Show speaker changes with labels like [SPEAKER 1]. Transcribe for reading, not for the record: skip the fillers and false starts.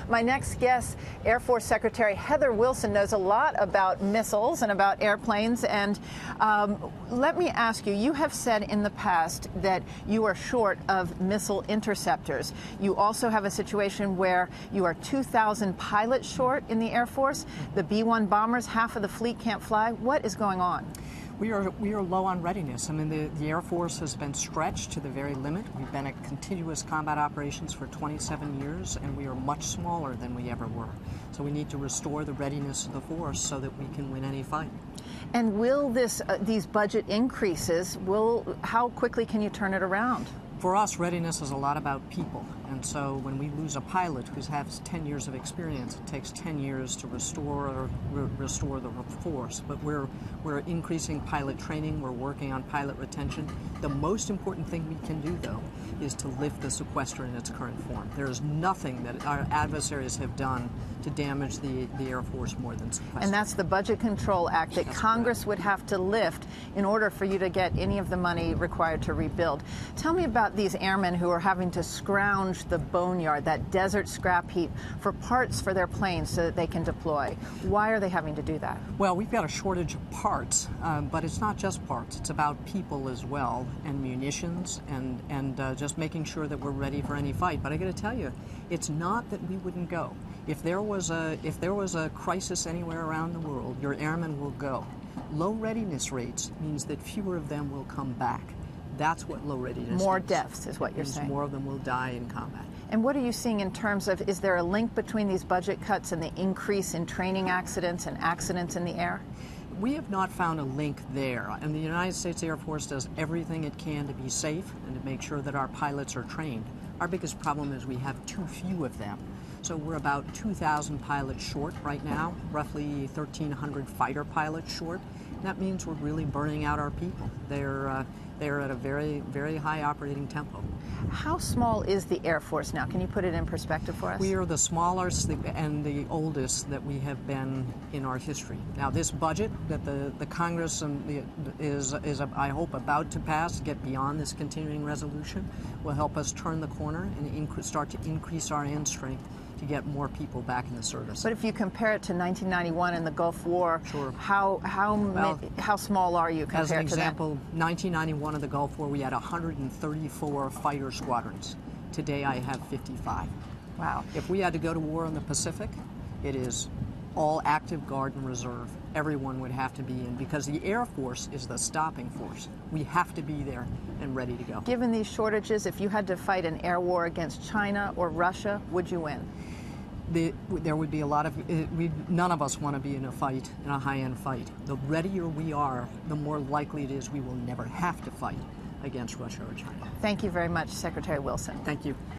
[SPEAKER 1] My next guest, Air Force Secretary Heather Wilson, knows a lot about missiles and about airplanes. And let me ask you, you have said in the past that you are short of missile interceptors. You also have a situation where you are 2,000 pilots short in the Air Force. The B-1 bombers, half of the fleet can't fly. What is going on?
[SPEAKER 2] We are low on readiness. I mean, the Air Force has been stretched to the very limit. We've been at continuous combat operations for 27 years, and we are much smaller than we ever were. So we need to restore the readiness of the force so that we can win any fight.
[SPEAKER 1] And will these budget increases, how quickly can you turn it around?
[SPEAKER 2] For us, readiness is a lot about people. And so when we lose a pilot who has 10 years of experience, it takes 10 years to restore the force. But we're increasing pilot training. We're working on pilot retention. The most important thing we can do, though, is to lift the sequester in its current form. There is nothing that our adversaries have done to damage the Air Force more than sequester.
[SPEAKER 1] And that's the Budget Control Act that Congress would have to lift in order for you to get any of the money required to rebuild. Tell me about these airmen who are having to scrounge the boneyard, that desert scrap heap, for parts for their planes so that they can deploy. Why are they having to do that?
[SPEAKER 2] Well, we've got a shortage of parts, but it's not just parts. It's about people as well, and munitions, and just making sure that we're ready for any fight. But I got to tell you, it's not that we wouldn't go. If there was a crisis anywhere around the world, your airmen will go. Low readiness rates means that fewer of them will come back. That's what low readiness
[SPEAKER 1] More
[SPEAKER 2] means.
[SPEAKER 1] deaths is what you're saying.
[SPEAKER 2] More of them will die in combat.
[SPEAKER 1] And what are you seeing in terms of, is there a link between these budget cuts and the increase in training accidents and accidents in the air?
[SPEAKER 2] We have not found a link there, and the United States Air Force does everything it can to be safe and to make sure that our pilots are trained. Our biggest problem is we have too few of them. So we're about 2,000 pilots short right now, roughly 1,300 fighter pilots short. That means we're really burning out our people. They're at a very, very high operating tempo.
[SPEAKER 1] How small is the Air Force now? Can you put it in perspective for us?
[SPEAKER 2] We are the smallest and the oldest that we have been in our history. Now, this budget that the Congress is I hope, about to pass, get beyond this continuing resolution, will help us turn the corner and start to increase our end strength to get more people back in the service.
[SPEAKER 1] But if you compare it to 1991 and the Gulf War,
[SPEAKER 2] sure.
[SPEAKER 1] How small are you compared to that?
[SPEAKER 2] As an example, 1991 of the Gulf War, we had 134 fighter squadrons. Today, I have 55.
[SPEAKER 1] Wow.
[SPEAKER 2] If we had to go to war in the Pacific, it is all active guard and reserve. Everyone would have to be in, because the Air Force is the stopping force. We have to be there and ready to go.
[SPEAKER 1] Given these shortages, if you had to fight an air war against China or Russia, would you win?
[SPEAKER 2] There would be a lot of, none of us want to be in a fight, in a high-end fight. The readier we are, the more likely it is we will never have to fight against Russia or China.
[SPEAKER 1] Thank you very much, Secretary Wilson.
[SPEAKER 2] Thank you.